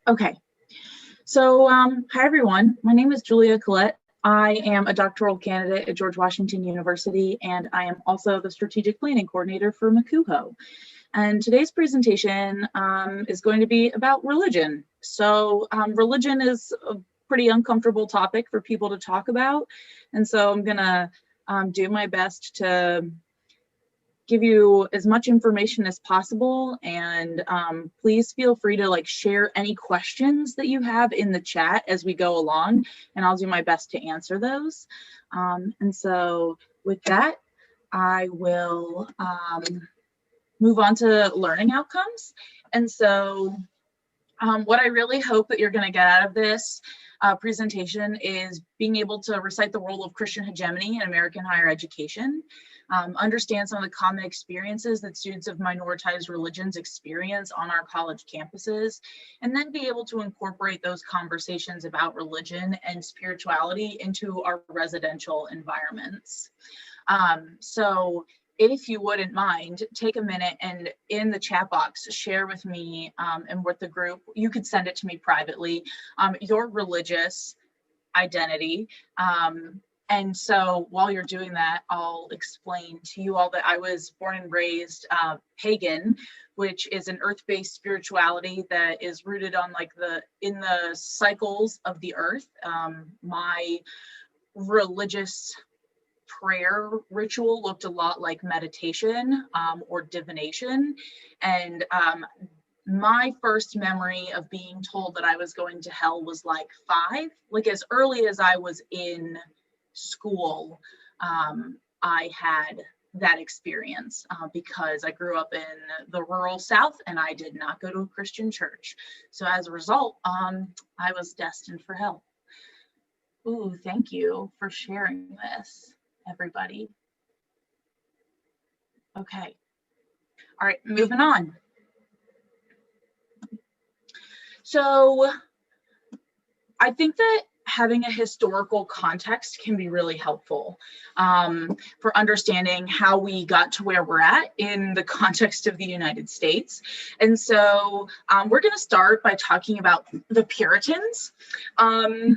Okay, so hi everyone. My name is Julia Collette. I am a doctoral candidate at George Washington University, and I am also the strategic planning coordinator for MACUHO. And today's presentation is going to be about religion. So religion is a pretty uncomfortable topic for people to talk about. And so I'm gonna do my best to give you as much information as possible, and please feel free to share any questions that you have in the chat as we go along, and I'll do my best to answer those. And so with that, I will move on to learning outcomes. And so what I really hope that you're going to get out of this presentation is being able to recite the role of Christian hegemony in American higher education, understand some of the common experiences that students of minoritized religions experience on our college campuses, and then be able to incorporate those conversations about religion and spirituality into our residential environments. So if you wouldn't mind, take a minute and in the chat box, share with me and with the group, you could send it to me privately, your religious identity. And so while you're doing that, I'll explain to you all that I was born and raised pagan, which is an earth-based spirituality that is rooted on in the cycles of the earth. My religious prayer ritual looked a lot like meditation or divination. And my first memory of being told that I was going to hell was like 5, like as early as I was in school. I had that experience because I grew up in the rural South and I did not go to a Christian church. So as a result, I was destined for hell. Ooh, thank you for sharing this, everybody. Okay. All right, moving on. So I think that having a historical context can be really helpful for understanding how we got to where we're at in the context of the United States. And so we're going to start by talking about the Puritans. And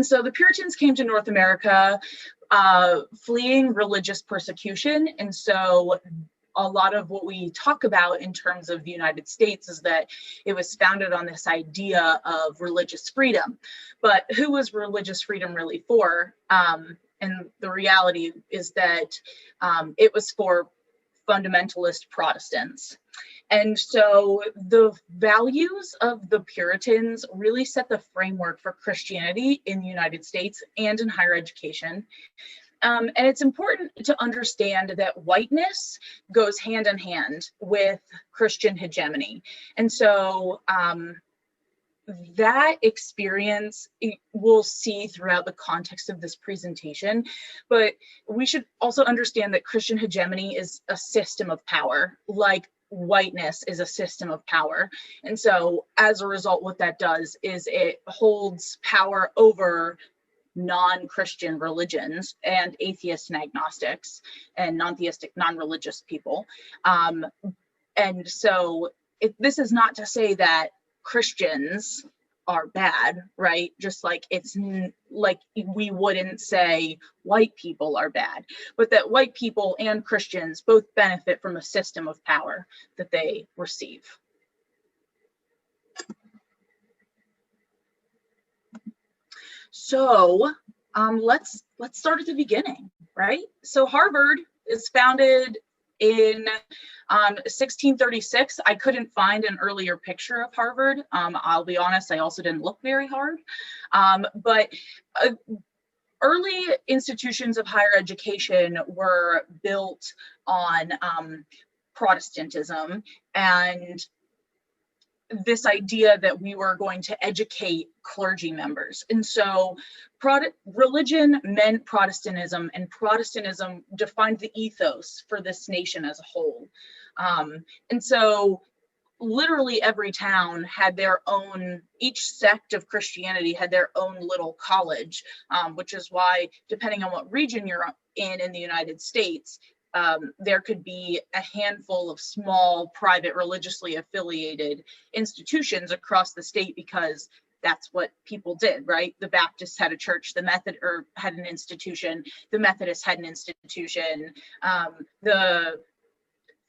so the Puritans came to North America fleeing religious persecution. And so a lot of what we talk about in terms of the United States is that it was founded on this idea of religious freedom. But who was religious freedom really for? And the reality is that it was for fundamentalist Protestants. And so the values of the Puritans really set the framework for Christianity in the United States and in higher education. And it's important to understand that whiteness goes hand in hand with Christian hegemony. And so that experience we'll see throughout the context of this presentation, but we should also understand that Christian hegemony is a system of power, like whiteness is a system of power. And so as a result, what that does is it holds power over non-Christian religions and atheists and agnostics and non-theistic, non-religious people. And so this is not to say that Christians are bad, right? Just like it's like we wouldn't say white people are bad, but that white people and Christians both benefit from a system of power that they receive. So let's start at the beginning, right? So Harvard is founded in 1636. I couldn't find an earlier picture of Harvard. I'll be honest, I also didn't look very hard. But early institutions of higher education were built on Protestantism and this idea that we were going to educate clergy members. And so religion meant Protestantism, and Protestantism defined the ethos for this nation as a whole. And so literally every town had their own, each sect of Christianity had their own little college, which is why, depending on what region you're in the United States, there could be a handful of small, private, religiously affiliated institutions across the state because that's what people did, right? The Baptists had a church, the had an institution, the Methodists had an institution, the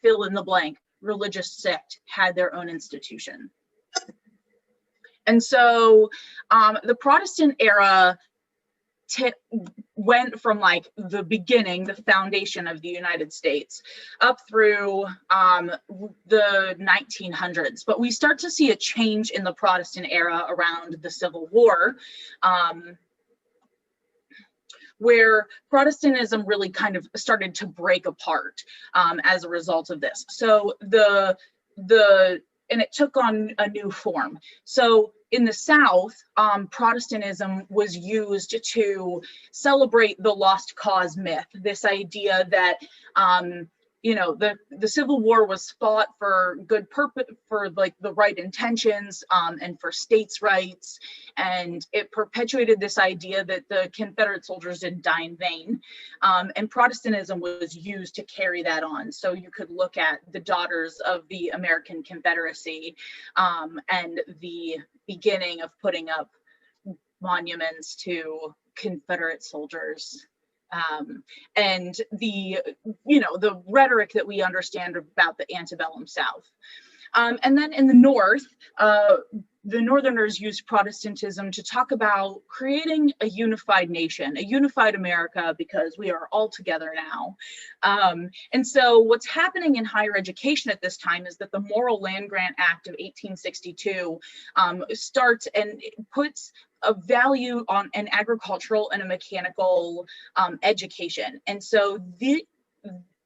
fill in the blank religious sect had their own institution. And so the Protestant era went from like the beginning, the foundation of the United States, up through the 1900s. But we start to see a change in the Protestant era around the Civil War, where Protestantism really kind of started to break apart as a result of this. So and it took on a new form. So in the South, Protestantism was used to celebrate the lost cause myth, this idea that you know, the Civil War was fought for good purpose, for like the right intentions, and for states' rights, and it perpetuated this idea that the Confederate soldiers didn't die in vain, and Protestantism was used to carry that on. So you could look at the Daughters of the American Confederacy, and the beginning of putting up monuments to Confederate soldiers. And the rhetoric that we understand about the antebellum South. And then in the North, the Northerners used Protestantism to talk about creating a unified nation, a unified America, because we are all together now. And so what's happening in higher education at this time is that the Morrill Land Grant Act of 1862 starts and puts a value on an agricultural and a mechanical education. And so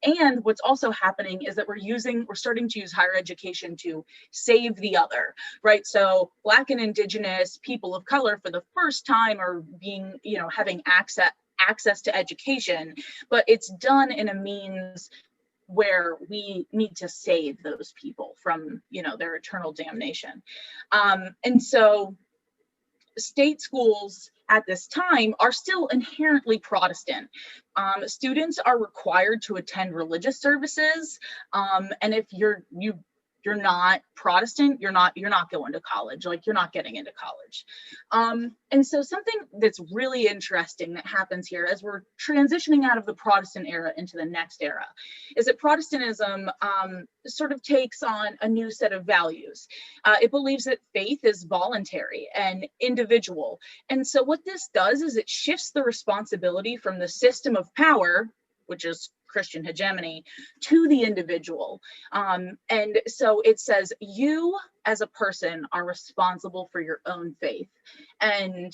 and what's also happening is that we're starting to use higher education to save the other, right? So Black and Indigenous people of color for the first time are being, having access to education, but it's done in a means where we need to save those people from, their eternal damnation. And so state schools at this time are still inherently Protestant. Students are required to attend religious services, and if you're not Protestant, you're not going to college, like you're not getting into college. And so something that's really interesting that happens here as we're transitioning out of the Protestant era into the next era is that Protestantism sort of takes on a new set of values. It believes that faith is voluntary and individual. And so what this does is it shifts the responsibility from the system of power, which is Christian hegemony, to the individual. And so it says you as a person are responsible for your own faith. And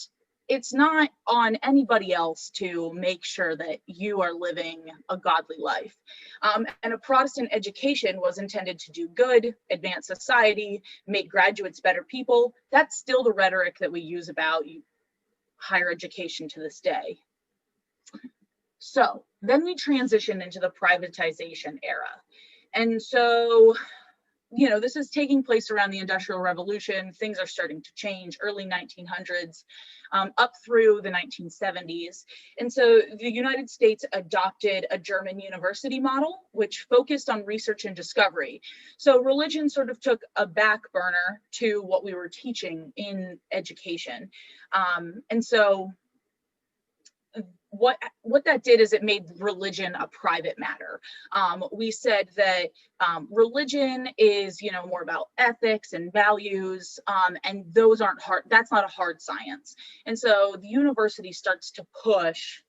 it's not on anybody else to make sure that you are living a godly life. And a Protestant education was intended to do good, advance society, make graduates better people. That's still the rhetoric that we use about higher education to this day. So then we transition into the privatization era. And so, this is taking place around the Industrial Revolution. Things are starting to change, early 1900s, up through the 1970s. And so the United States adopted a German university model, which focused on research and discovery. So religion sort of took a back burner to what we were teaching in education. And so what that did is it made religion a private matter. We said that religion is, more about ethics and values, and those aren't hard. That's not a hard science. And so the university starts to push,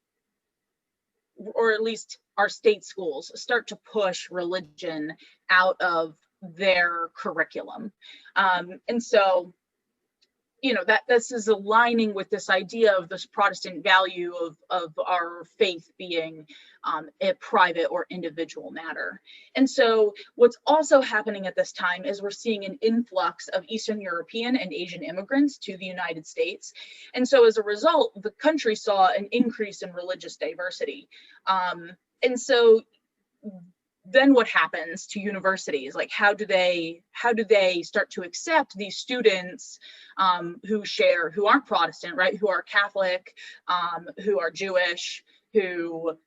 or at least our state schools start to push religion out of their curriculum. And so that this is aligning with this idea of this Protestant value of our faith being a private or individual matter. And so what's also happening at this time is we're seeing an influx of Eastern European and Asian immigrants to the United States. And so as a result, the country saw an increase in religious diversity. And so then what happens to universities? Like, how do they start to accept these students who aren't Protestant, right? Who are Catholic, who are Jewish, who,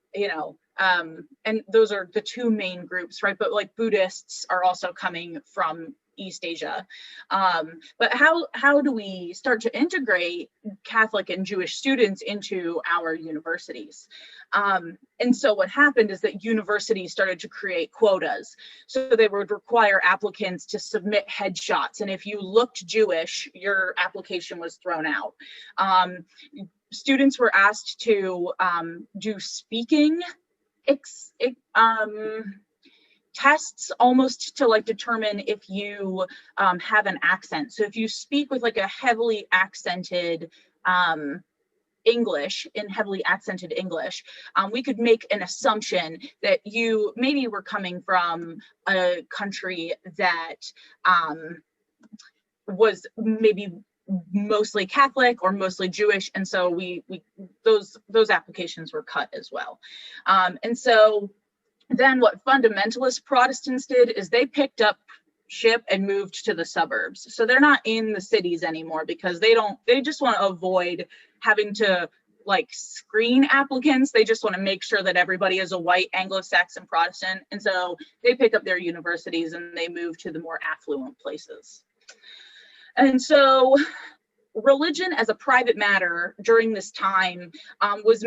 and those are the two main groups, right? But like Buddhists are also coming from East Asia. But how do we start to integrate Catholic and Jewish students into our universities? And so what happened is that universities started to create quotas. So they would require applicants to submit headshots. And if you looked Jewish, your application was thrown out. Students were asked to do speaking tests almost to like determine if you have an accent. So if you speak with like a heavily accented English, we could make an assumption that you maybe were coming from a country that was maybe mostly Catholic or mostly Jewish, and so those applications were cut as well. And so then what fundamentalist Protestants did is they picked up ship and moved to the suburbs. So they're not in the cities anymore because they just want to avoid having to like screen applicants. They just want to make sure that everybody is a white Anglo-Saxon Protestant. And so they pick up their universities and they move to the more affluent places. And so religion as a private matter during this time was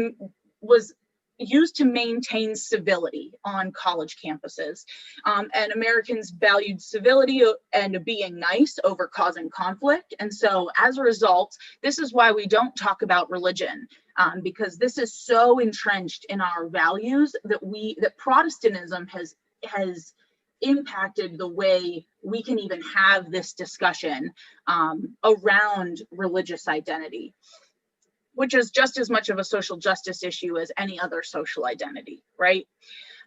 used to maintain civility on college campuses. And Americans valued civility and being nice over causing conflict. And so as a result, this is why we don't talk about religion, because this is so entrenched in our values that Protestantism has impacted the way we can even have this discussion around religious identity, which is just as much of a social justice issue as any other social identity, right?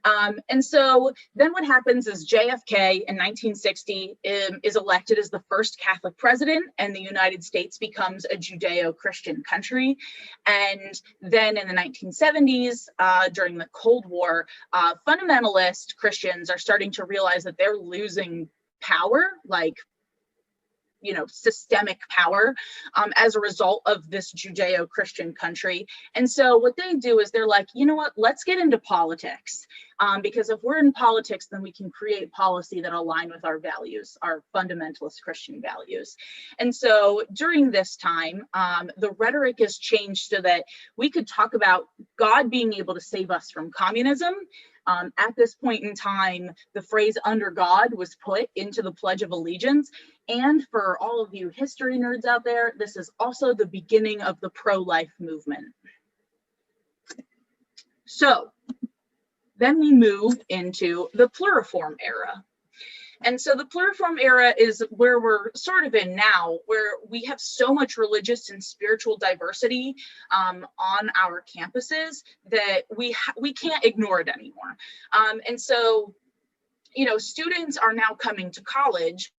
And so then what happens is JFK in 1960 is elected as the first Catholic president, and the United States becomes a Judeo-Christian country. And then in the 1970s, during the Cold War, fundamentalist Christians are starting to realize that they're losing power, like systemic power as a result of this Judeo-Christian country. And so what they do is they're like, you know what, let's get into politics. Because if we're in politics, then we can create policy that align with our values, our fundamentalist Christian values. And so during this time, the rhetoric has changed so that we could talk about God being able to save us from communism. At this point in time, the phrase "under God" was put into the Pledge of Allegiance. And for all of you history nerds out there, this is also the beginning of the pro-life movement. So then we move into the pluriform era. And so the pluriform era is where we're sort of in now, where we have so much religious and spiritual diversity on our campuses that we can't ignore it anymore. And so, students are now coming to college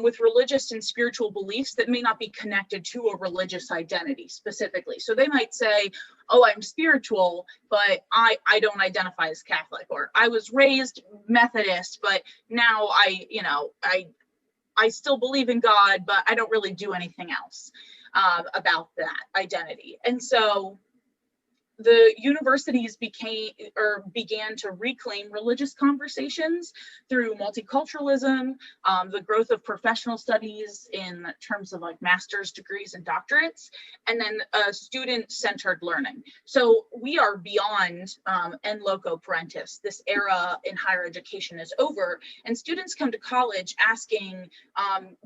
with religious and spiritual beliefs that may not be connected to a religious identity specifically. So they might say, oh, I'm spiritual, but I don't identify as Catholic, or I was raised Methodist, but now I still believe in God, but I don't really do anything else about that identity. And so the universities began to reclaim religious conversations through multiculturalism, the growth of professional studies in terms of like master's degrees and doctorates, and then student-centered learning. So we are beyond en loco parentis. This era in higher education is over, and students come to college asking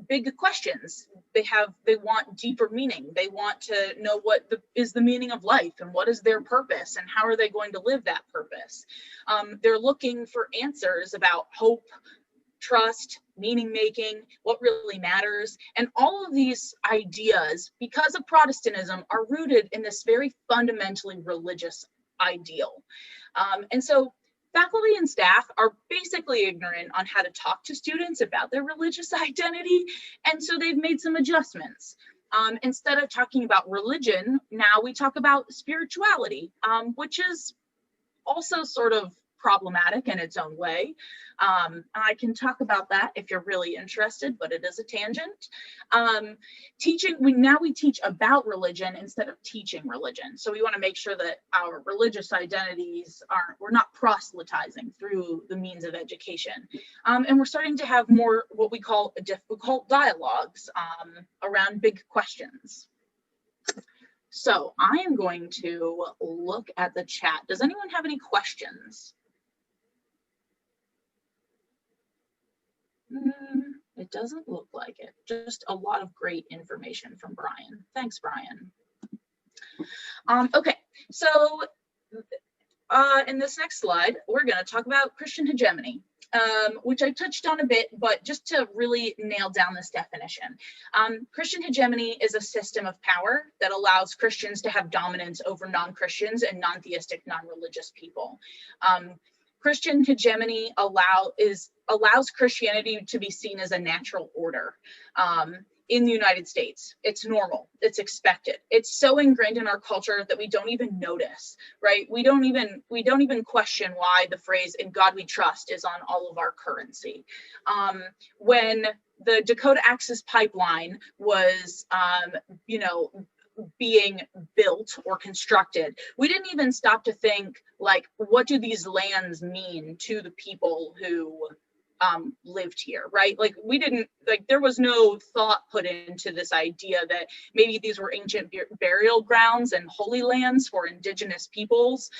big questions. They want deeper meaning. They want to know what is the meaning of life, and what is their purpose, and how are they going to live that purpose. They're looking for answers about hope, trust, meaning making, what really matters. And all of these ideas, because of Protestantism, are rooted in this very fundamentally religious ideal. And so faculty and staff are basically ignorant on how to talk to students about their religious identity. And so they've made some adjustments. Instead of talking about religion, now we talk about spirituality, which is also sort of problematic in its own way. I can talk about that if you're really interested, but it is a tangent. We teach about religion instead of teaching religion. So we want to make sure that our religious identities we're not proselytizing through the means of education. And we're starting to have more what we call difficult dialogues around big questions. So I am going to look at the chat. Does anyone have any questions? It doesn't look like it. Just a lot of great information from Brian. Thanks, Brian. Okay, so in this next slide, we're going to talk about Christian hegemony, which I touched on a bit, but just to really nail down this definition. Christian hegemony is a system of power that allows Christians to have dominance over non-Christians and non-theistic, non-religious people. Christian hegemony allows Christianity to be seen as a natural order in the United States. It's normal, it's expected. It's so ingrained in our culture that we don't even notice, right? We don't even question why the phrase "in God we trust" is on all of our currency. When the Dakota Access Pipeline was, being built or constructed, we didn't even stop to think, like, what do these lands mean to the people who lived here, right? Like, there was no thought put into this idea that maybe these were ancient burial grounds and holy lands for indigenous peoples,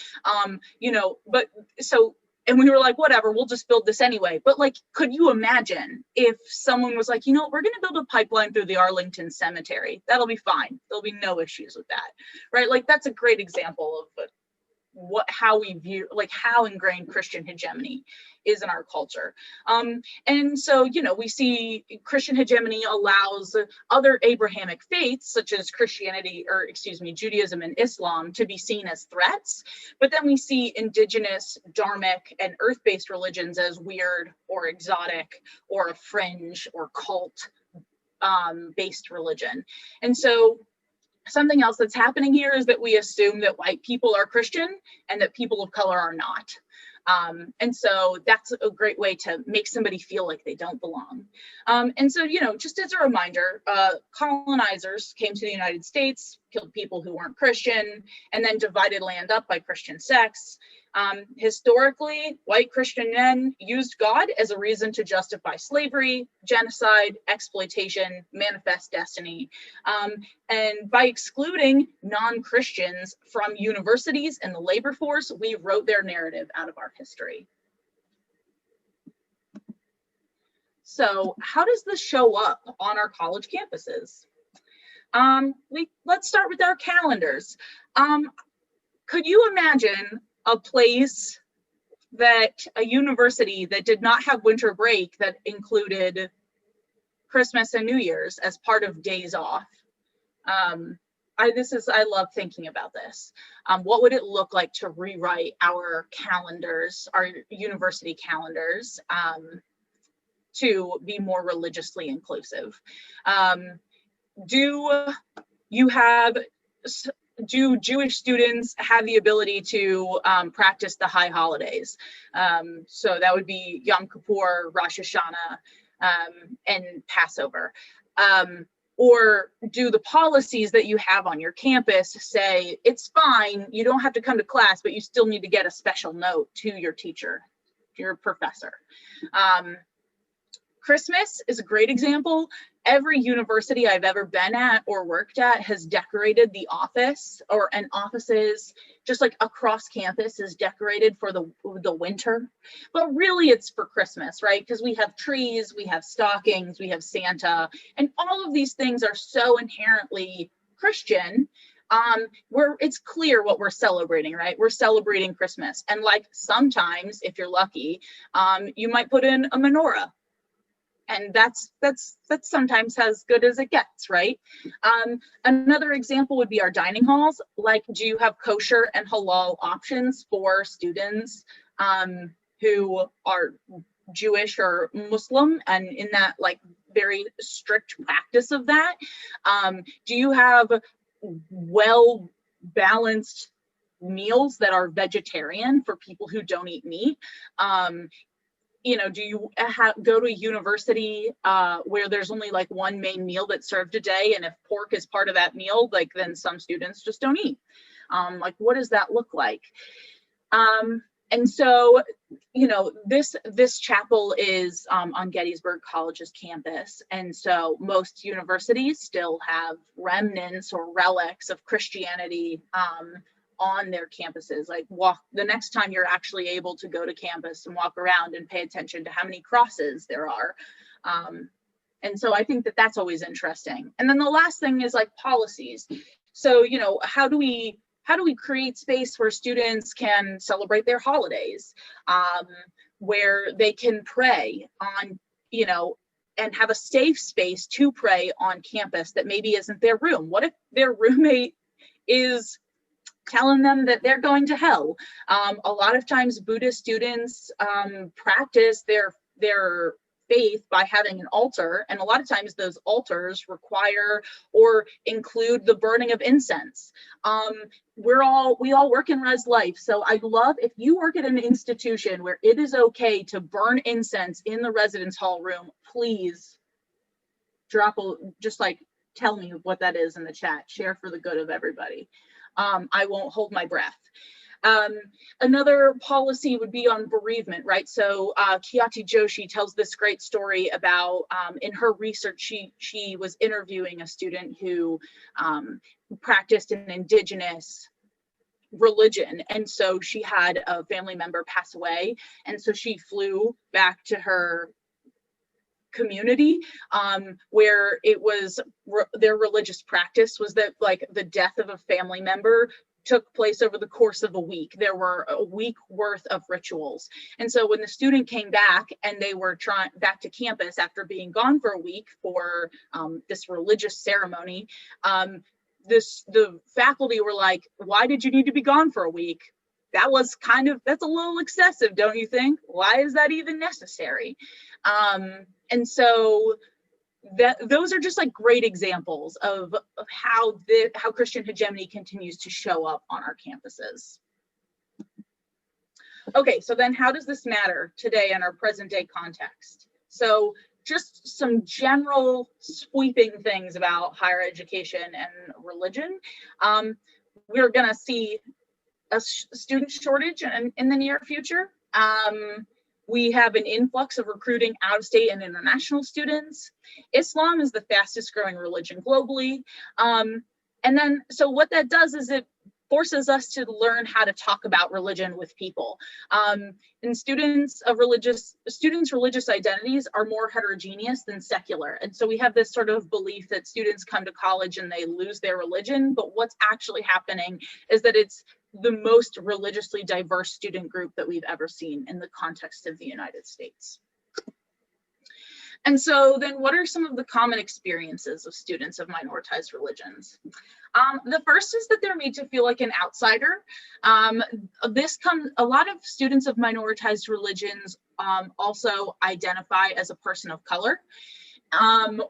and we were like, whatever, we'll just build this anyway. But like, could you imagine if someone was like, we're going to build a pipeline through the Arlington Cemetery? That'll be fine. There'll be no issues with that, right? Like, that's a great example of how we view, like, how ingrained Christian hegemony is in our culture. And so, we see Christian hegemony allows other Abrahamic faiths, such as Judaism and Islam, to be seen as threats. But then we see indigenous, dharmic, and earth-based religions as weird or exotic or a fringe or cult based religion. And so something else that's happening here is that we assume that white people are Christian and that people of color are not. And so that's a great way to make somebody feel like they don't belong. And so, just as a reminder, colonizers came to the United States, killed people who weren't Christian, and then divided land up by Christian sects. Historically, white Christian men used God as a reason to justify slavery, genocide, exploitation, manifest destiny. And by excluding non-Christians from universities and the labor force, we wrote their narrative out of our history. So how does this show up on our college campuses? Let's start with our calendars. Could you imagine a place a university that did not have winter break that included Christmas and New Year's as part of days off? I love thinking about this. What would it look like to rewrite our calendars, our university calendars, to be more religiously inclusive? Do Jewish students have the ability to practice the high holidays? So that would be Yom Kippur, Rosh Hashanah, and Passover. Or do the policies that you have on your campus say, it's fine, you don't have to come to class, but you still need to get a special note to your teacher, your professor? Christmas is a great example. Every university I've ever been at or worked at has decorated the office, and offices just like across campus is decorated for the winter. But really it's for Christmas, right? Because we have trees, we have stockings, we have Santa, and all of these things are so inherently Christian. It's clear what we're celebrating, right? We're celebrating Christmas. And like sometimes, if you're lucky, you might put in a menorah. And that's sometimes as good as it gets, right? Another example would be our dining halls. Like, do you have kosher and halal options for students who are Jewish or Muslim, and in that like very strict practice of that? Do you have well-balanced meals that are vegetarian for people who don't eat meat? You know, do you go to a university where there's only like one main meal that's served a day, and if pork is part of that meal, like then some students just don't eat? Like, what does that look like? And so, you know, this chapel is on Gettysburg College's campus. And so most universities still have remnants or relics of Christianity on their campuses. Like, the next time you're actually able to go to campus and walk around and pay attention to how many crosses there are. And so I think that that's always interesting. And then the last thing is like policies. So, you know, how do we create space where students can celebrate their holidays, where they can pray on, you know, and have a safe space to pray on campus that maybe isn't their room? What if their roommate is telling them that they're going to hell? A lot of times Buddhist students practice their faith by having an altar, and a lot of times those altars require or include the burning of incense. We all work in res life, so I'd love if you work at an institution where it is okay to burn incense in the residence hall room, please just like tell me what that is in the chat. Share for the good of everybody. I won't hold my breath. Another policy would be on bereavement, right? So Kiyati Joshi tells this great story about, in her research, she was interviewing a student who practiced an indigenous religion. And so she had a family member pass away. And so she flew back to her community where it was their religious practice was that like the death of a family member took place over the course of a week. There were a week worth of rituals. And so when the student came back and they were back to campus after being gone for a week for this religious ceremony, the faculty were like, why did you need to be gone for a week? That's a little excessive, don't you think? Why is that even necessary? And so those are just like great examples of how Christian hegemony continues to show up on our campuses. Okay, so then how does this matter today in our present day context? So just some general sweeping things about higher education and religion. We're gonna see a student shortage in the near future. We have an influx of recruiting out-of-state and international students. Islam is the fastest growing religion globally. And then, so what that does is it forces us to learn how to talk about religion with people. And students' religious identities are more heterogeneous than secular. And so we have this sort of belief that students come to college and they lose their religion, but what's actually happening is that it's the most religiously diverse student group that we've ever seen in the context of the United States. And so then what are some of the common experiences of students of minoritized religions? The first is that they're made to feel like an outsider. A lot of students of minoritized religions also identify as a person of color,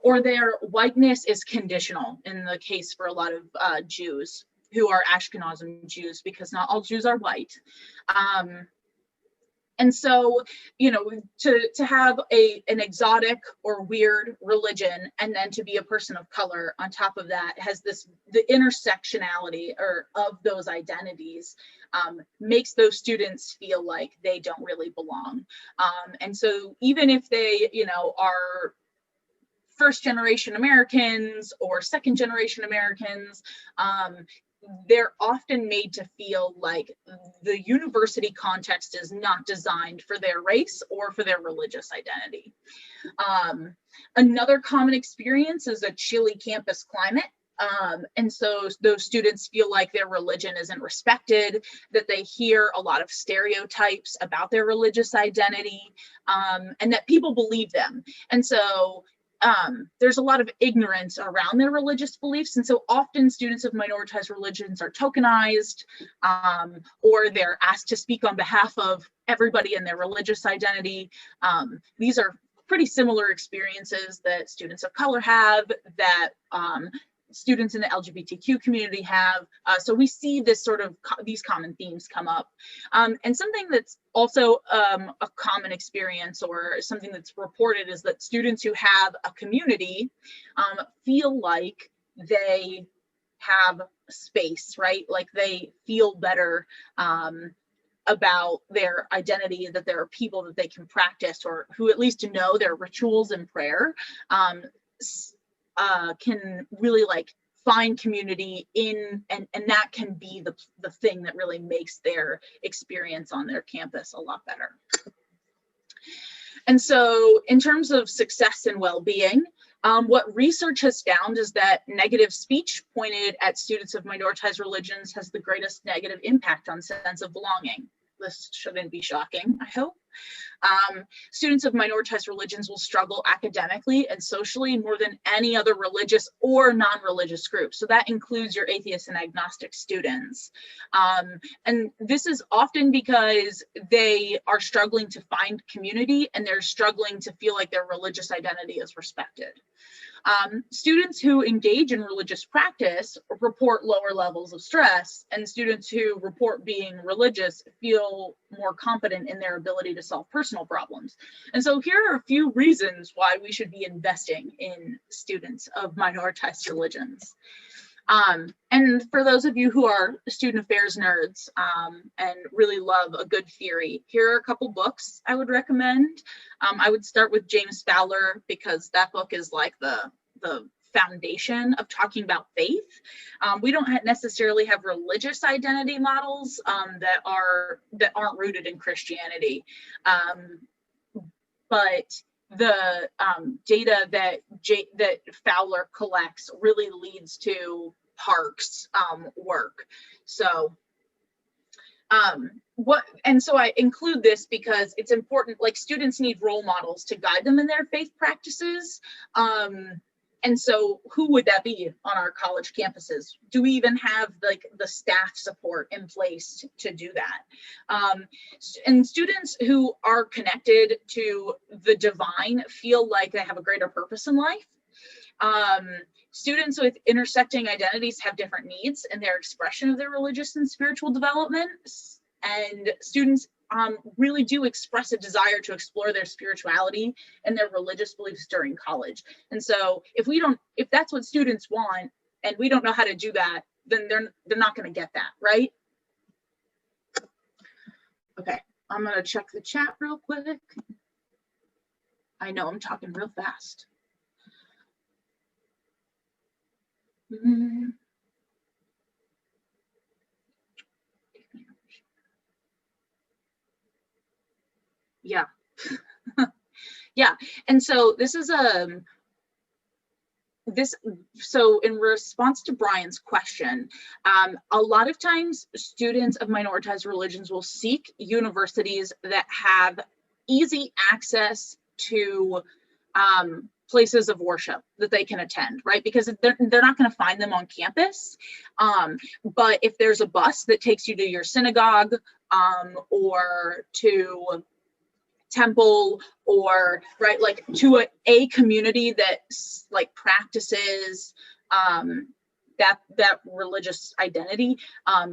or their whiteness is conditional in the case for a lot of Jews who are Ashkenazim Jews, because not all Jews are white. And so, you know, to have an exotic or weird religion and then to be a person of color on top of that has the intersectionality of those identities makes those students feel like they don't really belong. And so even if they, you know, are first generation Americans or second generation Americans, they're often made to feel like the university context is not designed for their race or for their religious identity. Another common experience is a chilly campus climate. And so those students feel like their religion isn't respected, that they hear a lot of stereotypes about their religious identity, and that people believe them. And so there's a lot of ignorance around their religious beliefs. And so often students of minoritized religions are tokenized, or they're asked to speak on behalf of everybody in their religious identity. These are pretty similar experiences that students of color have, that students in the LGBTQ community have. So we see this sort of these common themes come up. And something that's also a common experience or something that's reported is that students who have a community feel like they have space, right? Like they feel better about their identity, that there are people that they can practice or who at least know their rituals and prayer can really like find community in, and that can be the thing that really makes their experience on their campus a lot better. And so in terms of success and well-being, what research has found is that negative speech pointed at students of minoritized religions has the greatest negative impact on sense of belonging. This shouldn't be shocking, I hope. Students of minoritized religions will struggle academically and socially more than any other religious or non-religious group. So that includes your atheist and agnostic students. And this is often because they are struggling to find community and they're struggling to feel like their religious identity is respected. Students who engage in religious practice report lower levels of stress, and students who report being religious feel more confident in their ability to solve personal problems. And so here are a few reasons why we should be investing in students of minoritized religions. And for those of you who are student affairs nerds and really love a good theory, here are a couple books I would recommend. I would start with James Fowler because that book is like the foundation of talking about faith. We don't necessarily have religious identity models that aren't rooted in Christianity, but the data that Fowler collects really leads to Park's work. So so I include this because it's important, like students need role models to guide them in their faith practices. And so who would that be on our college campuses? Do we even have like the staff support in place to do that? And students who are connected to the divine feel like they have a greater purpose in life. Students with intersecting identities have different needs in their expression of their religious and spiritual development. And students really do express a desire to explore their spirituality and their religious beliefs during college. And so if that's what students want and we don't know how to do that, then they're not going to get that, right? Okay, I'm going to check the chat real quick. I know I'm talking real fast. Yeah. Yeah. And so this is so in response to Brian's question, a lot of times students of minoritized religions will seek universities that have easy access to places of worship that they can attend, right? Because they're not going to find them on campus. But if there's a bus that takes you to your synagogue or to temple, or right, like to a community that like practices that religious identity,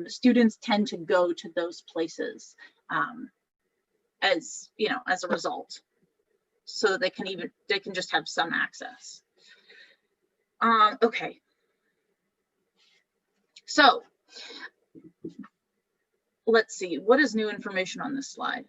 students tend to go to those places as a result, so that they can just have some access. Okay, so let's see, what is new information on this slide?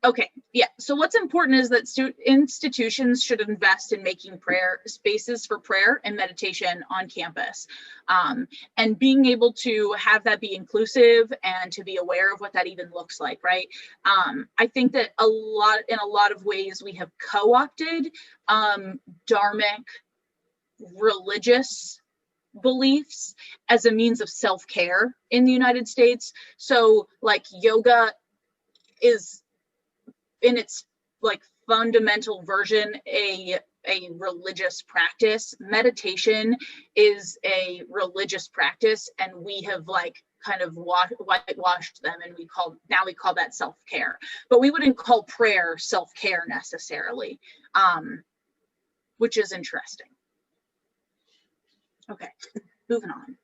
Okay, yeah, so what's important is that institutions should invest in making spaces for prayer and meditation on campus, and being able to have that be inclusive and to be aware of what that even looks like, right? I think that in a lot of ways we have co-opted dharmic religious beliefs as a means of self-care in the United States. So like yoga is, in its like fundamental version, a religious practice. Meditation is a religious practice, and we have like kind of whitewashed them, and we call that self-care. But we wouldn't call prayer self-care necessarily. which is interesting. Okay, moving on.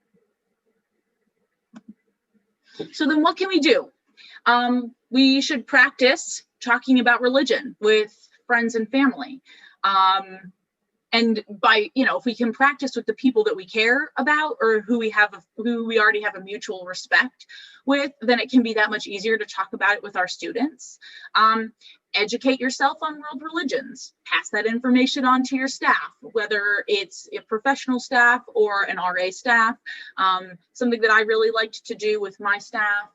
So then what can we do? We should practice talking about religion with friends and family. And by, if we can practice with the people that we care about or who we already have a mutual respect with, then it can be that much easier to talk about it with our students. Educate yourself on world religions. Pass that information on to your staff, whether it's a professional staff or an RA staff. Something that I really liked to do with my staff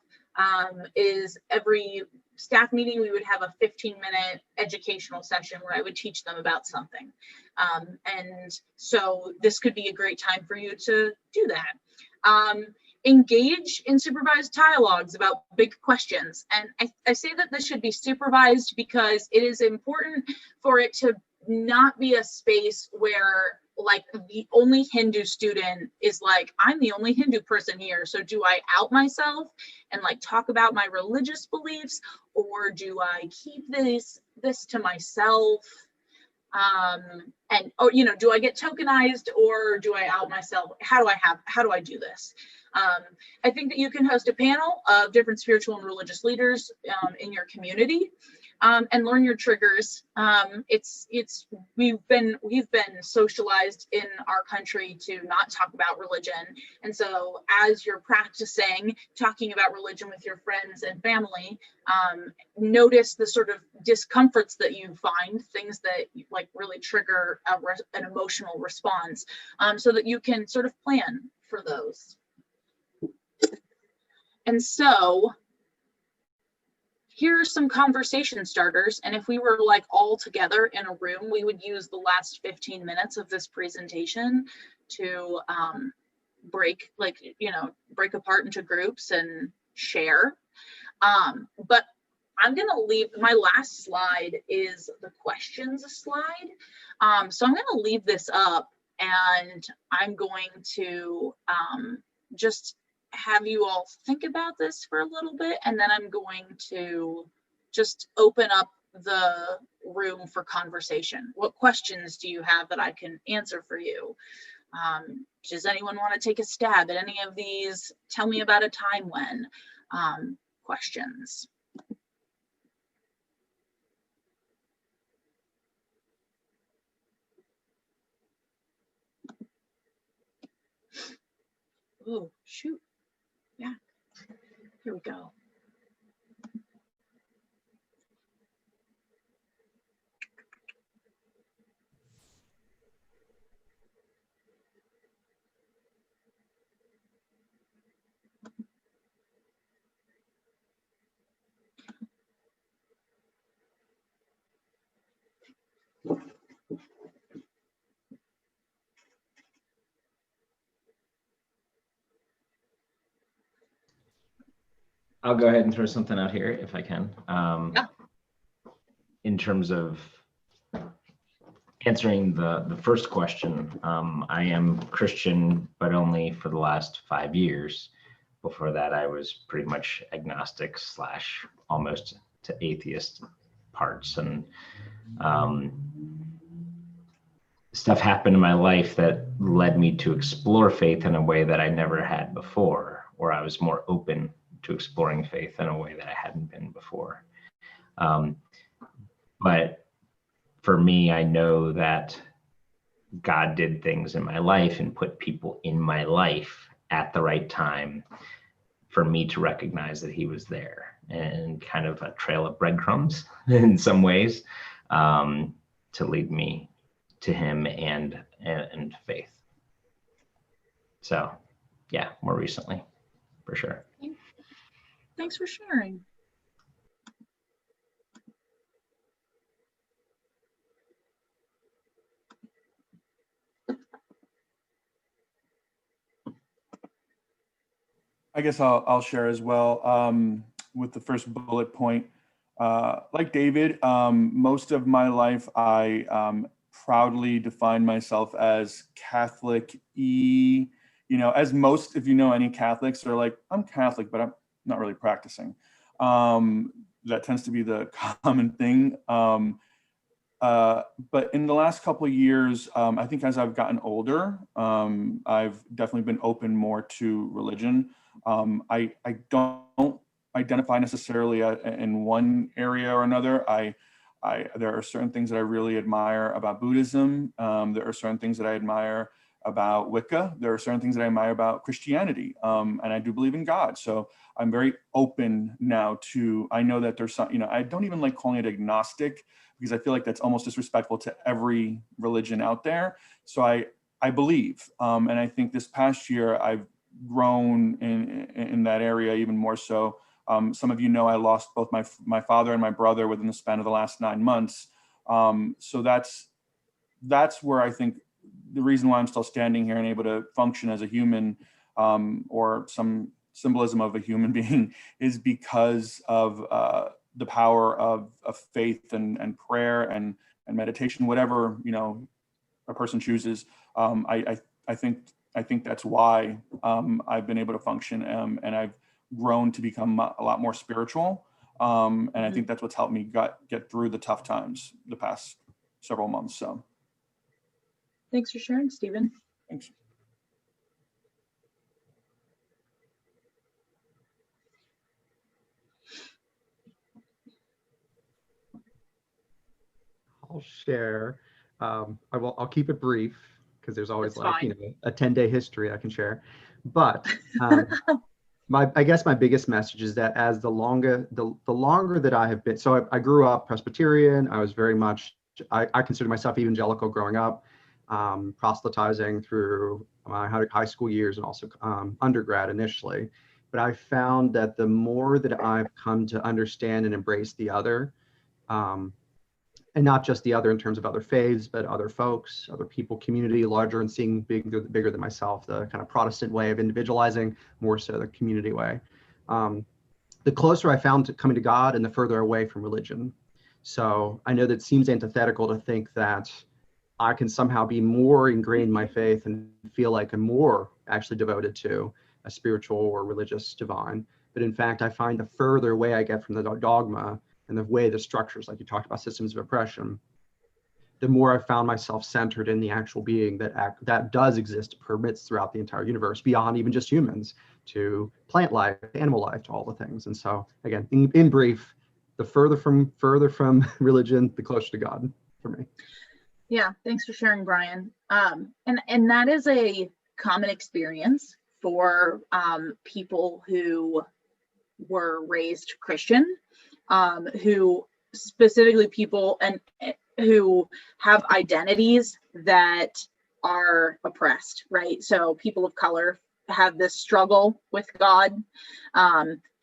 is every staff meeting, we would have a 15-minute educational session where I would teach them about something. And so this could be a great time for you to do that. Engage in supervised dialogues about big questions. And I say that this should be supervised because it is important for it to not be a space where like the only Hindu student is like, I'm the only Hindu person here, so do I out myself and like talk about my religious beliefs, or do I keep this to myself? Do I get tokenized, or do I out myself? How do I do this? I think that you can host a panel of different spiritual and religious leaders in your community, and learn your triggers. We've been socialized in our country to not talk about religion, and so as you're practicing talking about religion with your friends and family, notice the sort of discomforts that you find, things that like really trigger an emotional response, so that you can sort of plan for those. And so here are some conversation starters. And if we were like all together in a room, we would use the last 15 minutes of this presentation to break apart into groups and share. But I'm gonna leave, my last slide is the questions slide. So I'm gonna leave this up, and I'm going to just have you all think about this for a little bit, and then I'm going to just open up the room for conversation. What questions do you have that I can answer for you? Does anyone want to take a stab at any of these tell me about a time when questions? Oh, shoot. Yeah, here we go. I'll go ahead and throw something out here if I can. Yeah. In terms of answering the first question, I am Christian, but only for the last 5 years. Before that, I was pretty much agnostic / almost to atheist parts. And stuff happened in my life that led me to explore faith in a way that I never had before, or I was more open to exploring faith in a way that I hadn't been before. But for me, I know that God did things in my life and put people in my life at the right time for me to recognize that he was there, and kind of a trail of breadcrumbs in some ways to lead me to him and faith. So yeah, more recently, for sure. Thanks for sharing. I guess I'll share as well with the first bullet point. Like David, most of my life I proudly define myself as Catholic-y. As most, if you know any Catholics, are like, I'm Catholic, but I'm not really practicing. That tends to be the common thing. But in the last couple of years, I think as I've gotten older, I've definitely been open more to religion. I don't identify necessarily in one area or another. There are certain things that I really admire about Buddhism. There are certain things that I admire about Wicca. There are certain things that I admire about Christianity. And I do believe in God. So I'm very open now to, I know that there's some, I don't even like calling it agnostic, because I feel like that's almost disrespectful to every religion out there. So I believe, and I think this past year I've grown in that area even more so. Some of you know I lost both my father and my brother within the span of the last 9 months. So that's where I think the reason why I'm still standing here and able to function as a human, or some symbolism of a human being, is because of the power of faith and prayer and meditation, whatever a person chooses. I think that's why I've been able to function, and I've grown to become a lot more spiritual. And I think that's what's helped me get through the tough times the past several months. So Thanks for sharing, Stephen. thanks. I'll share. I'll keep it brief, because there's always That's like fine. a 10-day history I can share. But I guess my biggest message is that as the longer that I have been, so I grew up Presbyterian. I was very much, I consider myself evangelical growing up, proselytizing through my high school years and also undergrad initially. But I found that the more that I've come to understand and embrace the other, and not just the other in terms of other faiths, but other folks, other people, community, larger, and seeing bigger than myself, the kind of Protestant way of individualizing, more so the community way. The closer I found to coming to God and the further away from religion. So I know that seems antithetical to think that I can somehow be more ingrained in my faith and feel like I'm more actually devoted to a spiritual or religious divine. But in fact, I find the further away I get from the dogma and the way the structures, like you talked about, systems of oppression, the more I found myself centered in the actual being that does exist, permits throughout the entire universe, beyond even just humans, to plant life, animal life, to all the things. And so, again, in brief, the further from religion, the closer to God for me. Yeah, thanks for sharing, Brian. And that is a common experience for people who were raised Christian, who specifically people and who have identities that are oppressed, right? So people of color have this struggle with God.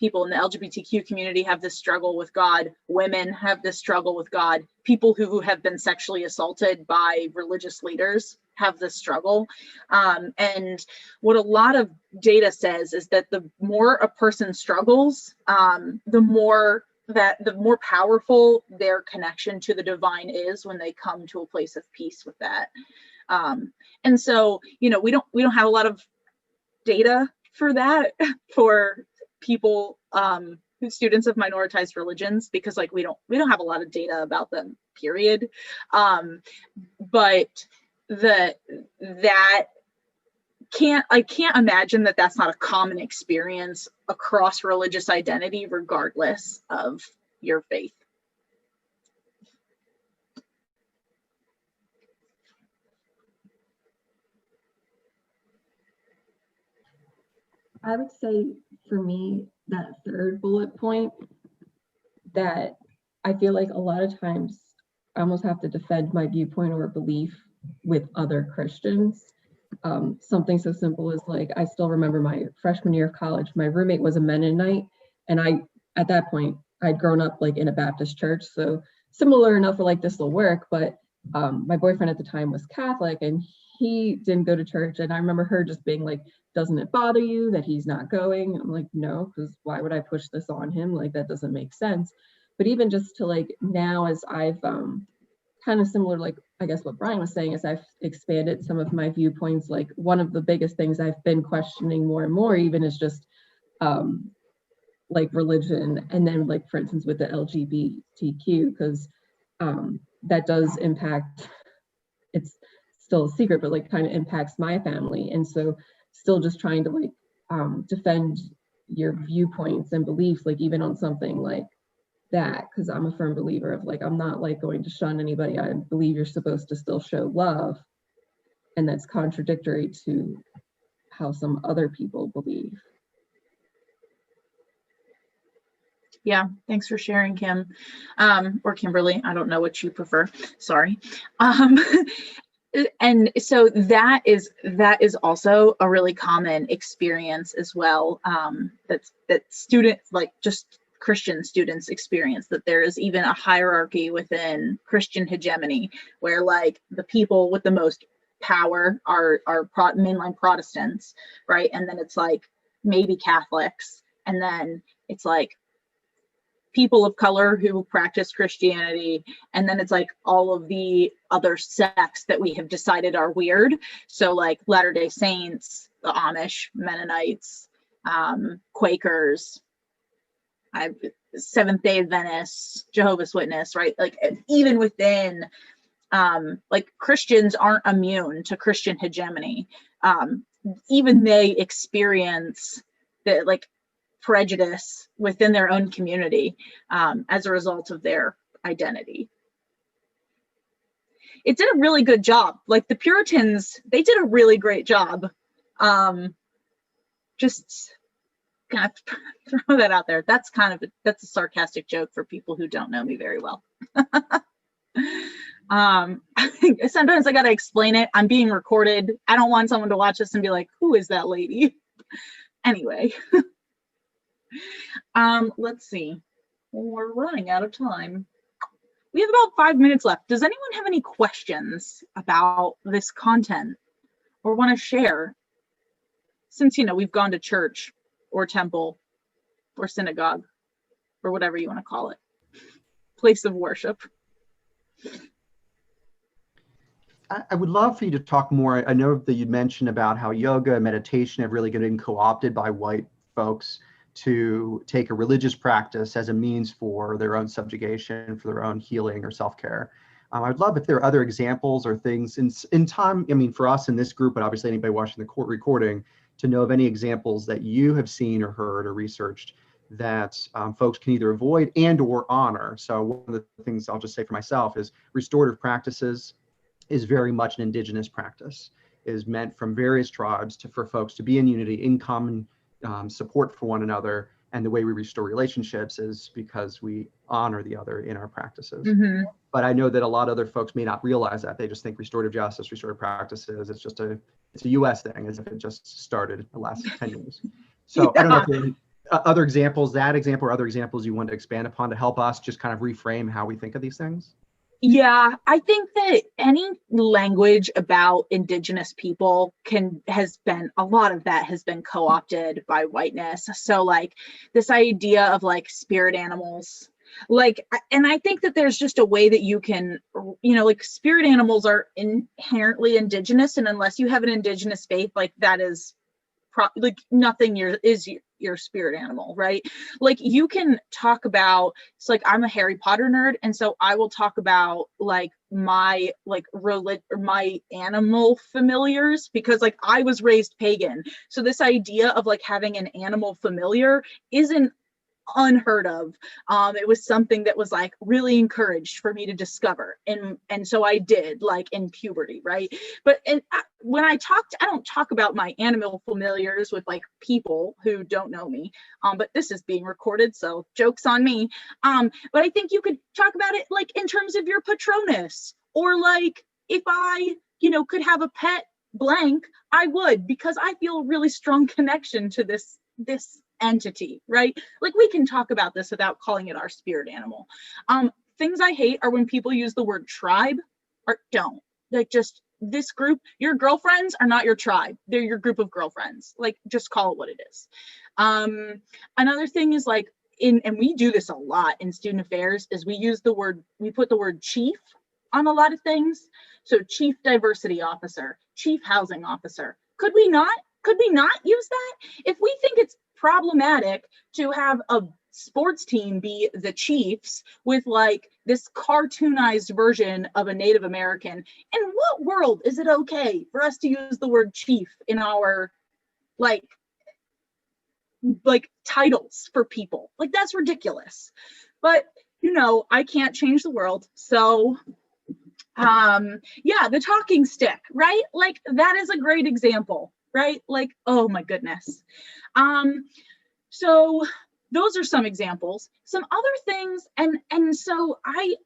People in the LGBTQ community have this struggle with God. Women have this struggle with God. People who have been sexually assaulted by religious leaders have this struggle. And what a lot of data says is that the more a person struggles, the more powerful their connection to the divine is when they come to a place of peace with that. And so, we don't have a lot of data for that for people, students of minoritized religions, because we don't have a lot of data about them, period. But I can't imagine that that's not a common experience across religious identity, regardless of your faith. I would say for me, that third bullet point, that I feel like a lot of times I almost have to defend my viewpoint or belief with other Christians. Something so simple as I still remember my freshman year of college, my roommate was a Mennonite, and at that point, I'd grown up in a Baptist church, so similar enough for this will work, but my boyfriend at the time was Catholic, and he didn't go to church, and I remember her just being like, doesn't it bother you that he's not going? I'm like, no, because why would I push this on him? That doesn't make sense. But even just to now, as I've kind of similar, I guess what Brian was saying, is I've expanded some of my viewpoints. One of the biggest things I've been questioning more and more even is just religion. And then for instance, with the LGBTQ, because that does impact, it's still a secret, but like kind of impacts my family. And so still just trying to like defend your viewpoints and beliefs, like even on something like that, because I'm a firm believer of like, I'm not like going to shun anybody. I believe you're supposed to still show love. And that's contradictory to how some other people believe. Yeah, thanks for sharing, Kim, or Kimberly. I don't know what you prefer. Sorry. And so that is also a really common experience as well. That students, like just Christian students, experience, that there is even a hierarchy within Christian hegemony, where like the people with the most power are mainline Protestants, right? And then it's like maybe Catholics, and then it's like people of color who practice Christianity, and then it's like all of the other sects that we have decided are weird. So like Latter-day Saints, the Amish, Mennonites, Quakers, Seventh-day Adventists, Jehovah's Witness, right? Like even within, like Christians aren't immune to Christian hegemony. Even they experience the like prejudice within their own community as a result of their identity. It did a really good job. Like the Puritans, they did a really great job. Just kind of throw that out there. That's a sarcastic joke for people who don't know me very well. Sometimes I gotta explain it. I'm being recorded. I don't want someone to watch this and be like, who is that lady? Anyway. Let's see. We're running out of time. We have about 5 minutes left. Does anyone have any questions about this content or want to share? Since, we've gone to church or temple or synagogue or whatever you want to call it, place of worship. I would love for you to talk more. I know that you mentioned about how yoga and meditation have really been co-opted by white folks to take a religious practice as a means for their own subjugation, for their own healing or self-care. I'd love if there are other examples or things in time, for us in this group, but obviously anybody watching the court recording, to know of any examples that you have seen or heard or researched that folks can either avoid and or honor. So one of the things I'll just say for myself is restorative practices is very much an indigenous practice, is meant from various tribes for folks to be in unity, in common support for one another. And the way we restore relationships is because we honor the other in our practices. Mm-hmm. But I know that a lot of other folks may not realize that. They just think restorative justice, restorative practices, it's a US thing, as if it just started in the last 10 years. So yeah. I don't know if there are any other examples, that example or other examples you want to expand upon to help us just kind of reframe how we think of these things. Yeah, I think that any language about indigenous people a lot of that has been co-opted by whiteness. So like this idea of like spirit animals, and I think that there's just a way that you can, like spirit animals are inherently indigenous. And unless you have an indigenous faith, like that is nothing is your spirit animal, right? Like you can talk about, it's like I'm a Harry Potter nerd, and so I will talk about like my my animal familiars, because like I was raised pagan. So this idea of like having an animal familiar isn't unheard of. It was something that was like really encouraged for me to discover, and so I did, like in puberty, right? But when I don't talk about my animal familiars with like people who don't know me, but this is being recorded, so joke's on me. But I think you could talk about it like in terms of your Patronus, or like if I could have a pet blank, I would, because I feel a really strong connection to this entity, right? Like we can talk about this without calling it our spirit animal. Things I hate are when people use the word tribe, or don't. Like just this group, your girlfriends are not your tribe. They're your group of girlfriends. Like just call it what it is. Another thing is like and we do this a lot in student affairs, is we put the word chief on a lot of things. So chief diversity officer, chief housing officer. Could we not use that? If we think it's problematic to have a sports team be the Chiefs with like this cartoonized version of a Native American? In what world is it okay for us to use the word chief in our like titles for people? Like, that's ridiculous. But you know, I can't change the world. So yeah, the talking stick, right? Like, that is a great example, right? Like, oh my goodness. So those are some examples. Some other things, and so I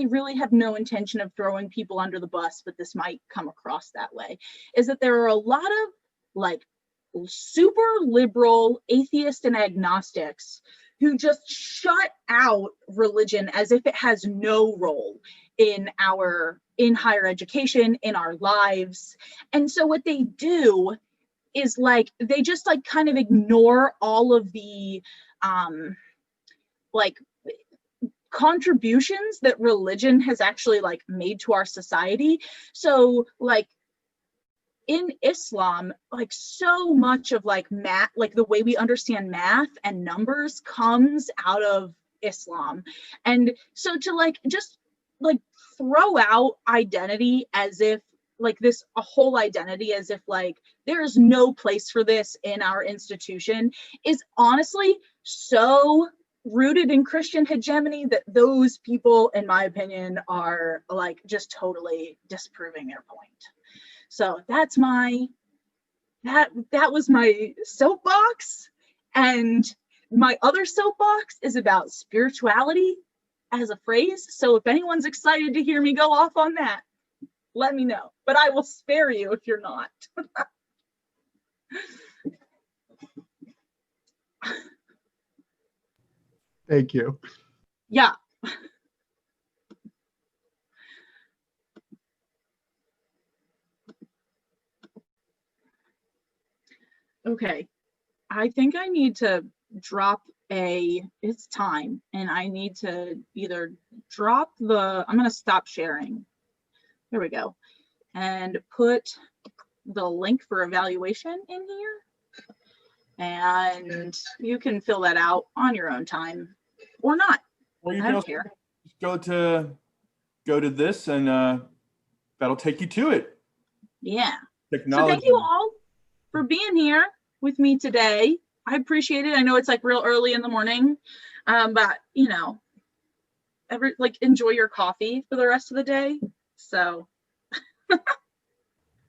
really have no intention of throwing people under the bus, but this might come across that way, is that there are a lot of like super liberal atheists and agnostics who just shut out religion as if it has no role in higher education, in our lives. And so what they do is like, they just like kind of ignore all of the like contributions that religion has actually like made to our society. So like in Islam, like so much of like math, like the way we understand math and numbers comes out of Islam. And so to like just like throw out identity as if like this a whole identity as if like there is no place for this in our institution is honestly so rooted in Christian hegemony that those people, in my opinion, are like just totally disproving their point. So that's that was my soapbox. And my other soapbox is about spirituality as a phrase. So if anyone's excited to hear me go off on that, let me know, but I will spare you if you're not. Thank you. Yeah. Okay, I think I need to drop it's time, and I need to either drop I'm gonna stop sharing. There we go. And put the link for evaluation in here. And you can fill that out on your own time or not. Or you I can don't also care. just go to this, and that'll take you to it. Yeah. Technology. So thank you all for being here with me today. I appreciate it. I know it's like real early in the morning, but you know, enjoy your coffee for the rest of the day. So